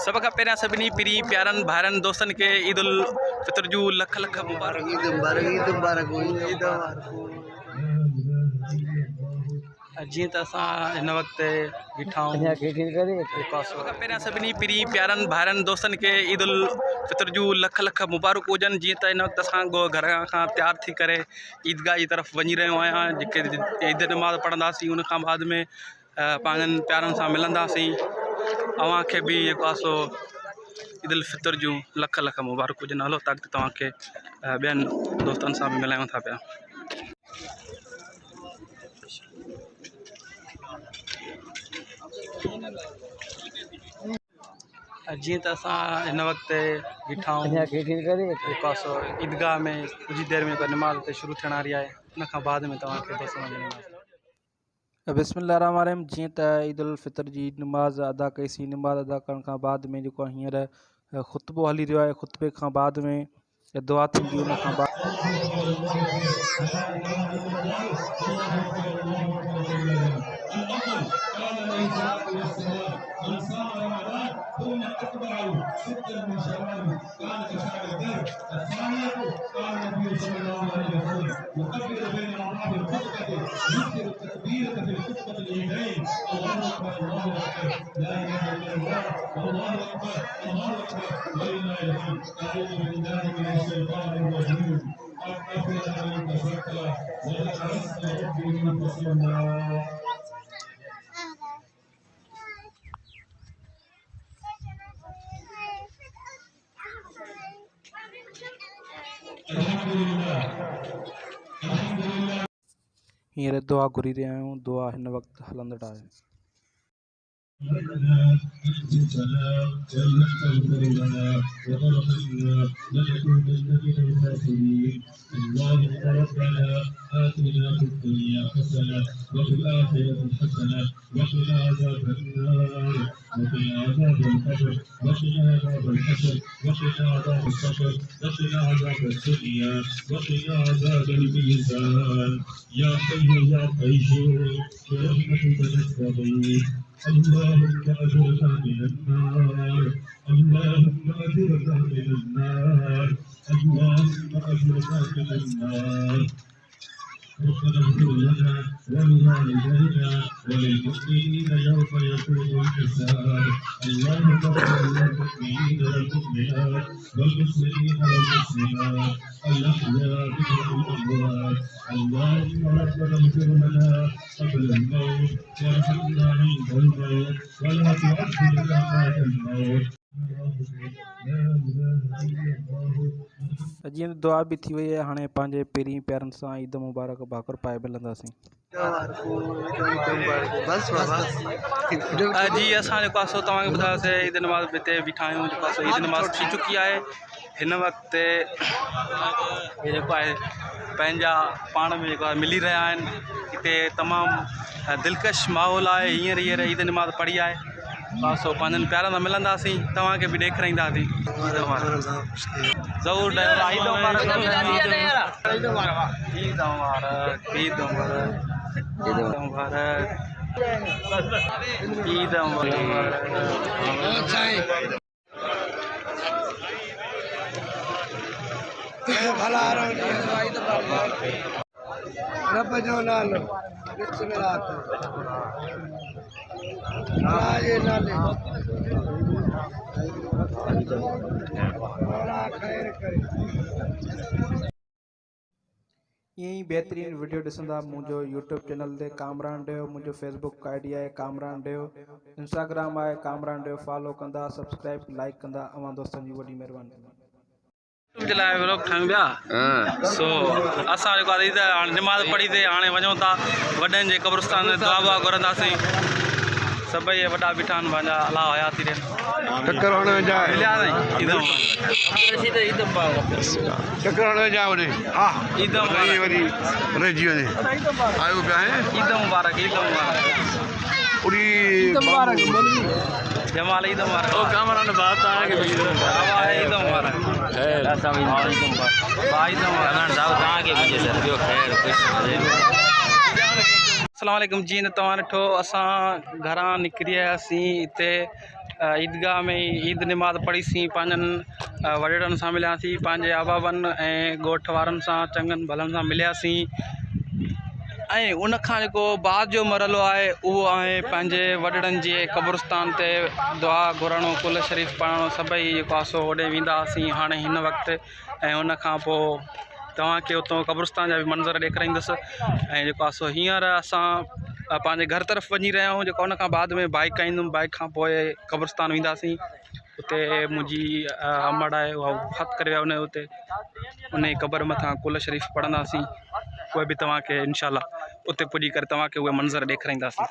सब का पहिरियां सभिनी पीरी प्यारनि भाइरनि दोस्तनि खे ईद उल फितर जूं लख लख मुबारक। ईद मुबारक, ईद मुबारक, ईद मुबारक। जीअं त असां हिन वक़्तु बीठा आहियूं, सब खां पहिरियां सभिनी पीरी प्यारनि भाइरनि दोस्तनि खे ईद उल फितर जूं लख लख मुबारक हुजनि। जीअं त हिन वक़्तु असां घर खां तयारु थी करे ईदगाह जी तरफ़ वञी रहियो आहियां, जेके ईद नमाज़ पढ़ंदासीं उन खां बाद में पंहिंजनि प्यारनि सां मिलंदासीं। अव्हांखे बि जेको आहे सो ईद उल फितर जूं लख लख मुबारक हुजनि। हलो ताकि तव्हांखे ॿियनि दोस्तनि सां बि मिलायूं था पिया। जीअं त असां हिन वक़्तु बीठा आहियूं, जेको आहे सो ईदगाह में कुछ देर में नमाज़ ते शुरू थियण वारी आहे, उन खां बाद में तव्हांखे बिस्मिल्लाहिर्रहमानिर्रहीम। जीअं त ईद उल फितर जी नमाज़ अदा कईसीं। नमाज़ अदा करण खां बाद में जेको हींअर ख़ुतबो हली रहियो आहे, ख़ुतबे खां बाद में दुआ थींदी। उन खां बाद हींअर दुआ घुरी रहिया आहियूं। दुआ हिन वक़्तु हलंदड़ आहे। اللهم أجرنا من النار، اللهم أجرنا من النار، اللهم أجرنا من النار. ربنا اغفر لنا ولوالدينا وللمؤمنين يوم يقوم الحساب. اللهم اغفر للمؤمنين والمؤمنات والمسلمين والمسلمات الأحياء منهم والأموات. اللهم ربنا اغفر لنا قبل الموت وارحمنا عند الموت ولا تعذبنا بعد الموت. जीअं दुआ बि थी वई आहे, हाणे पंहिंजे पहिरीं प्यारनि सां ईद मुबारक भाकुर पाए मिलंदासीं। जी असां जेको आहे सो तव्हांखे ॿुधायोसीं ईद नमाज़ हिते बीठा आहियूं। जेको आहे सो ईद नमाज़ थी चुकी आहे। हिन वक़्तु जेको आहे पंहिंजा पाण में जेको आहे मिली रहिया आहिनि। हिते तमामु दिलकश माहौल आहे। हींअर ईद नमाज़ पढ़ी आहे, सो पंहिंजनि प्यारनि सां मिलंदासीं, तव्हांखे बि ॾेखारींदासीं। ज़रूरु ईद मुबारक, ईद मुबारक, ईद मुबारक, ईद मुबारक, ईद मुबारक। भला रब जो नालो बिस्मिल्लाह नाले नाले खैर करे। ईअं ई बहितरीनु वीडियो ॾिसंदा मुंहिंजो यूट्यूब चैनल ते कामरान ॾियो। मुंहिंजो फेसबुक आई डी आहे कामरान ॾियो, इंस्टाग्राम आहे कामरान ॾियो। फॉलो कंदा, सब्सक्राइब लाइक कंदा, अवां दोस्तनि जी वॾी महिरबानी। जे लाइ व्लॉग ठाहियूं पिया। सो असां जेको आहे हाणे नमाज़ पढ़ी ते हाणे वञूं था वॾनि जे क़ब्रस्तान में दुआ वुआ घुरंदासीं। सभई वॾा बीठा आहिनि, पंहिंजा अलाह हयाती ॾियनि। चक्कर हणण जा मिलिया चक्कर हणण जा वॾे हा ईद मुबारक, वरी रहिजी वञे आयो पिया आहिनि। ईद मुबारक, ईद मुबारक, पूरी जमाल ईद मुबारक। ओ कामरान बात आ के ईद मुबारक, ऐसा भी ईद मुबारक। भाई तो कामरान साहब कहां के पीछे सर, खैर कुछ अस्सलाम वालेकुम जी तव्हां ॾिठो असां घरां निकिरी आयासीं हिते ईदगाह में ईद नमाज़ पढ़ीसीं पंहिंजनि वॾेरनि सां मिलियासीं पंहिंजे अबाबनि ऐं ॻोठ वारनि सां चङनि भलनि सां मिलियासीं ऐं उनखां जेको बाद जो मरहलो आहे उहो आहे पंहिंजे वॾेरनि जे क़ब्रस्तान ते दुआ घुरणो कुल शरीफ़ पढ़णो सभई जेको आहे सो होॾे वेंदा हुआसीं हाणे हिन वक़्तु ऐं उनखां पोइ तव्हांखे उतां क़ब्रस्तान जा बि मंज़र ॾेखारींदुसि ऐं जेको आहे सो हींअर असां पंहिंजे घर तरफ़ वञी रहिया आहियूं जेको उनखां बाद में बाइक ईंदुमि बाइक खां पोइ क़ब्रस्तान वेंदासीं उते मुंहिंजी अमड़ आहे उहा ख़त करे विया उन उते उन जी क़बर मथां कुल शरीफ़ पढ़ंदासीं उहे बि तव्हांखे इनशाला उते पुॼी करे तव्हांखे उहे मंज़र ॾेखारींदासीं।